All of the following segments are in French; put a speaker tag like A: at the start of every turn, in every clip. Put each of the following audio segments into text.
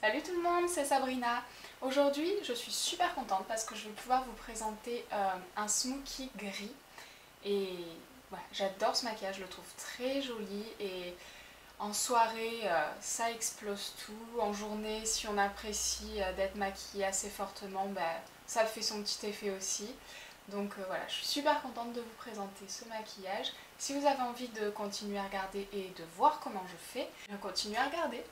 A: Salut tout le monde, c'est Sabrina. Aujourd'hui, je suis super contente parce que je vais pouvoir vous présenter un smoky gris. Et ouais, j'adore ce maquillage, je le trouve très joli. Et en soirée, ça explose tout. En journée, si on apprécie d'être maquillée assez fortement, ça fait son petit effet aussi. Donc voilà, je suis super contente de vous présenter ce maquillage. Si vous avez envie de continuer à regarder et de voir comment je fais, continuez à regarder.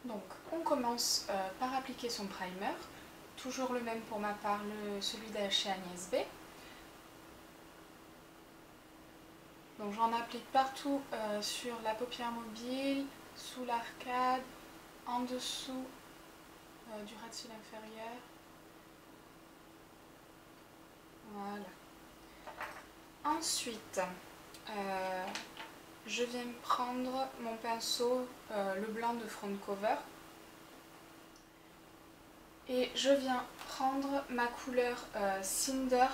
A: Donc on commence par appliquer son primer, toujours le même pour ma part, celui de chez Agnès B. Donc j'en applique partout sur la paupière mobile, sous l'arcade, en dessous du ras de cils inférieur. Voilà. Ensuite, je viens prendre mon pinceau, le blanc de Front Cover. Et je viens prendre ma couleur Cinder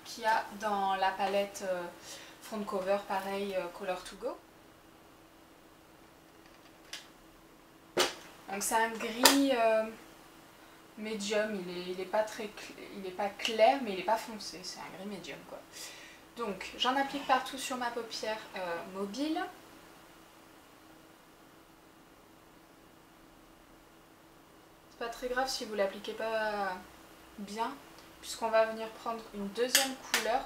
A: qu'il y a dans la palette Front Cover, pareil, Color to Go. Donc c'est un gris médium, il est pas clair mais il n'est pas foncé, c'est un gris médium quoi. Donc j'en applique partout sur ma paupière mobile. C'est pas très grave si vous l'appliquez pas bien, puisqu'on va venir prendre une deuxième couleur.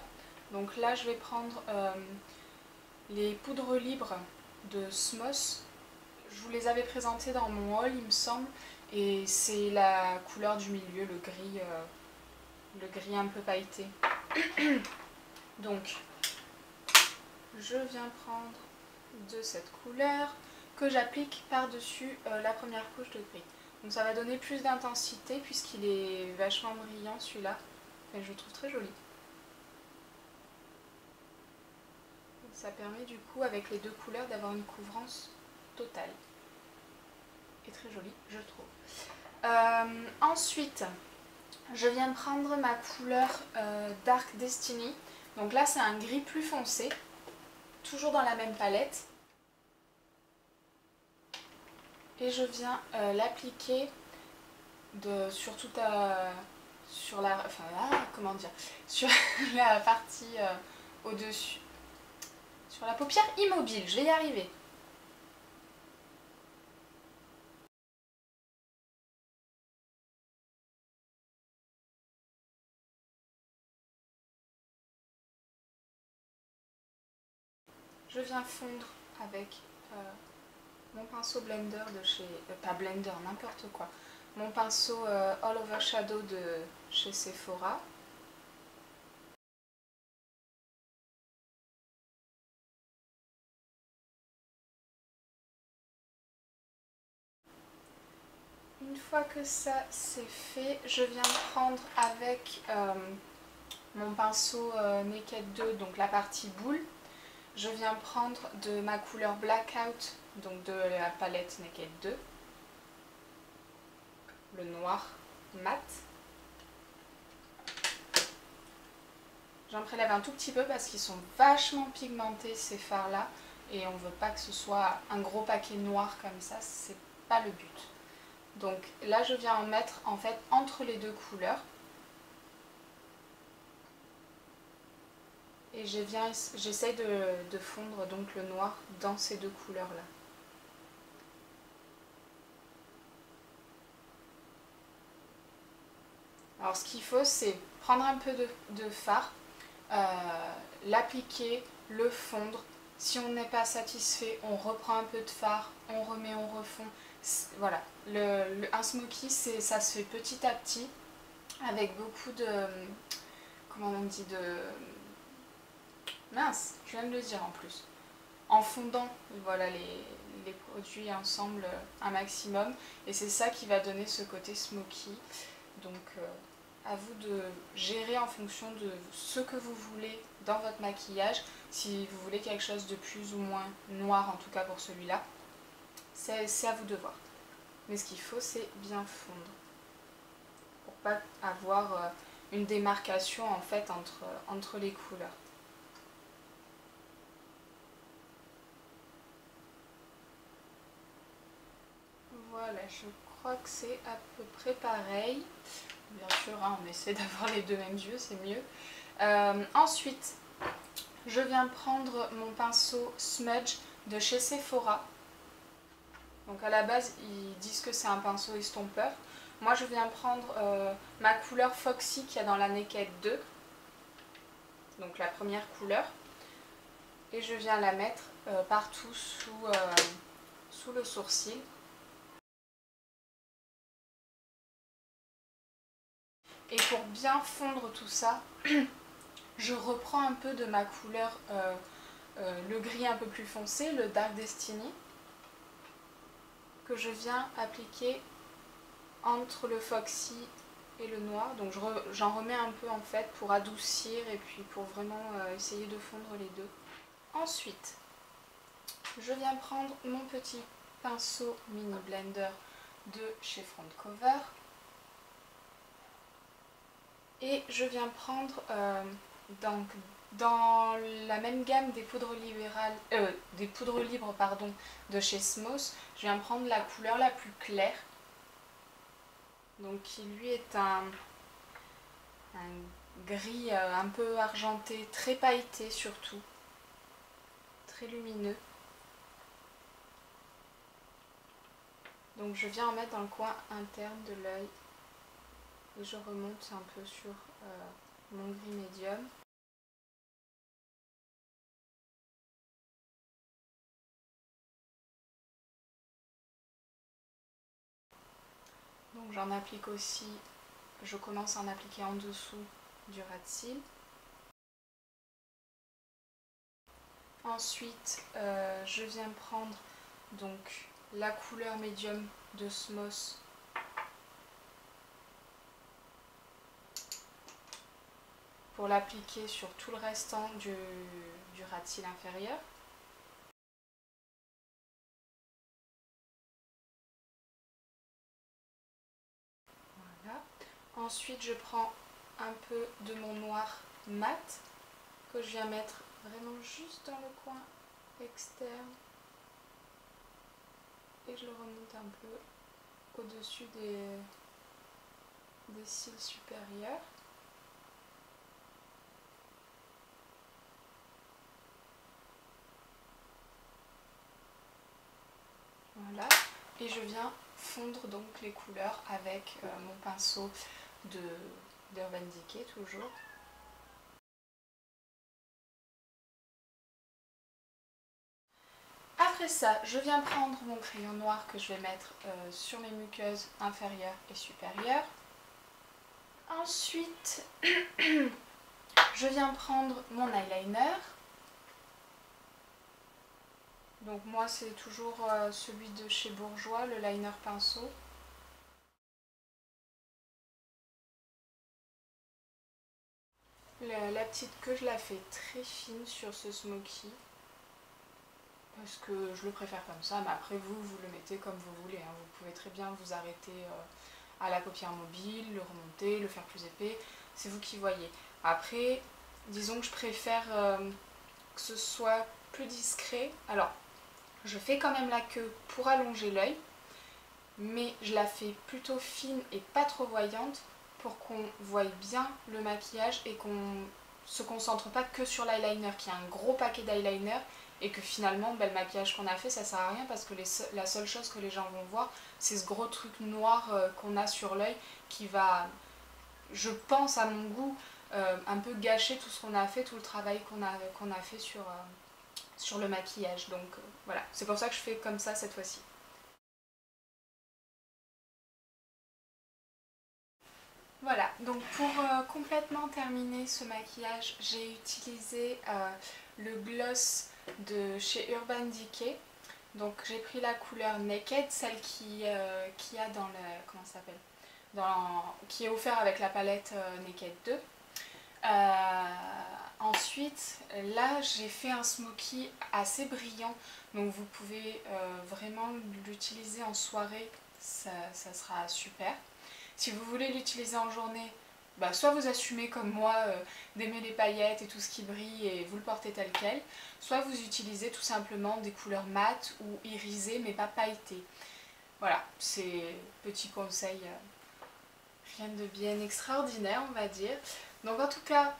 A: Donc là je vais prendre les poudres libres de Smos. Je vous les avais présentées dans mon haul il me semble, et c'est la couleur du milieu, le gris un peu pailleté. Donc je viens prendre de cette couleur que j'applique par-dessus la première couche de gris. Donc ça va donner plus d'intensité puisqu'il est vachement brillant celui-là. Et je le trouve très joli. Ça permet du coup avec les deux couleurs d'avoir une couvrance totale. Et très jolie je trouve. Ensuite, je viens prendre ma couleur Dark Destiny. Donc là c'est un gris plus foncé, toujours dans la même palette. Et je viens l'appliquer sur toute sur la sur la partie au-dessus, sur la paupière immobile, je vais y arriver. Je viens fondre avec mon pinceau blender de chez... pas blender, n'importe quoi. Mon pinceau All Over Shadow de chez Sephora. Une fois que ça c'est fait, je viens prendre avec mon pinceau Naked 2, donc la partie boule. Je viens prendre de ma couleur Blackout, donc de la palette Naked 2, le noir mat. J'en prélève un tout petit peu parce qu'ils sont vachement pigmentés ces fards là, et on veut pas que ce soit un gros paquet noir comme ça, c'est pas le but. Donc là je viens en mettre en fait entre les deux couleurs. Et j'essaie de fondre donc le noir dans ces deux couleurs là. Alors ce qu'il faut c'est prendre un peu de fard, l'appliquer, le fondre. Si on n'est pas satisfait, on reprend un peu de fard, on remet, on refond. Voilà, un smoky ça se fait petit à petit avec beaucoup de... comment on dit, mince, je viens de le dire en plus. En fondant voilà, les produits ensemble un maximum, et c'est ça qui va donner ce côté smoky. Donc à vous de gérer en fonction de ce que vous voulez dans votre maquillage. Si vous voulez quelque chose de plus ou moins noir, en tout cas pour celui-là, c'est à vous de voir. Mais ce qu'il faut c'est bien fondre pour pas avoir une démarcation en fait entre les couleurs. Voilà. je crois que c'est à peu près pareil. Bien sûr, hein, on essaie d'avoir les deux mêmes yeux, c'est mieux. Ensuite, je viens prendre mon pinceau Smudge de chez Sephora. Donc à la base, ils disent que c'est un pinceau estompeur. Moi, je viens prendre ma couleur Foxy qu'il y a dans la Naked 2. Donc la première couleur. Et je viens la mettre partout sous le sourcil. Et pour bien fondre tout ça, je reprends un peu de ma couleur, le gris un peu plus foncé, le Dark Destiny, que je viens appliquer entre le Foxy et le noir. Donc j'en remets un peu en fait pour adoucir et puis pour vraiment essayer de fondre les deux. Ensuite, je viens prendre mon petit pinceau mini blender de chez Front Cover. Et je viens prendre donc, dans la même gamme des poudres libres pardon, de chez Smos, je viens prendre la couleur la plus claire. Donc qui lui est un gris un peu argenté, très pailleté surtout, très lumineux. Donc je viens en mettre dans le coin interne de l'œil et je remonte un peu sur mon gris médium. Donc j'en applique aussi, je commence à en appliquer en dessous du ras de cils. Ensuite, je viens prendre donc la couleur médium de Smos pour l'appliquer sur tout le restant du ras de cils inférieur. Voilà. Ensuite, je prends un peu de mon noir mat que je viens mettre vraiment juste dans le coin externe et je le remonte un peu au-dessus des cils supérieurs. Voilà, et je viens fondre donc les couleurs avec mon pinceau d'Urban Decay toujours. Après ça, je viens prendre mon crayon noir que je vais mettre sur mes muqueuses inférieures et supérieures. Ensuite, je viens prendre mon eyeliner. Donc moi c'est toujours celui de chez Bourjois, le liner pinceau. La petite queue, je la fais très fine sur ce smoky. Parce que je le préfère comme ça, mais après vous le mettez comme vous voulez. Hein. Vous pouvez très bien vous arrêter à la paupière mobile, le remonter, le faire plus épais. C'est vous qui voyez. Après, disons que je préfère que ce soit plus discret. Alors, je fais quand même la queue pour allonger l'œil, mais je la fais plutôt fine et pas trop voyante pour qu'on voie bien le maquillage et qu'on se concentre pas que sur l'eyeliner, qu'il y a un gros paquet d'eyeliner et que finalement le maquillage qu'on a fait ça sert à rien parce que la seule chose que les gens vont voir c'est ce gros truc noir qu'on a sur l'œil qui va, je pense à mon goût, un peu gâcher tout ce qu'on a fait, tout le travail qu'on a fait sur le maquillage. Donc voilà, c'est pour ça que je fais comme ça cette fois-ci. Voilà, donc pour complètement terminer ce maquillage, j'ai utilisé le gloss de chez Urban Decay. Donc j'ai pris la couleur Naked, celle qui a dans le, comment ça s'appelle, qui est offert avec la palette Naked 2. Ensuite, là j'ai fait un smoky assez brillant, donc vous pouvez vraiment l'utiliser en soirée, ça sera super. Si vous voulez l'utiliser en journée, bah, soit vous assumez comme moi d'aimer les paillettes et tout ce qui brille et vous le portez tel quel, soit vous utilisez tout simplement des couleurs mates ou irisées mais pas pailletées. Voilà, c'est petit conseil, rien de bien extraordinaire on va dire. Donc en tout cas,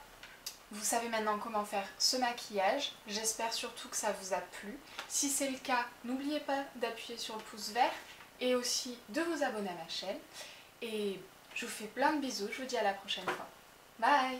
A: vous savez maintenant comment faire ce maquillage. J'espère surtout que ça vous a plu. Si c'est le cas, n'oubliez pas d'appuyer sur le pouce vert et aussi de vous abonner à ma chaîne. Et je vous fais plein de bisous, je vous dis à la prochaine fois. Bye!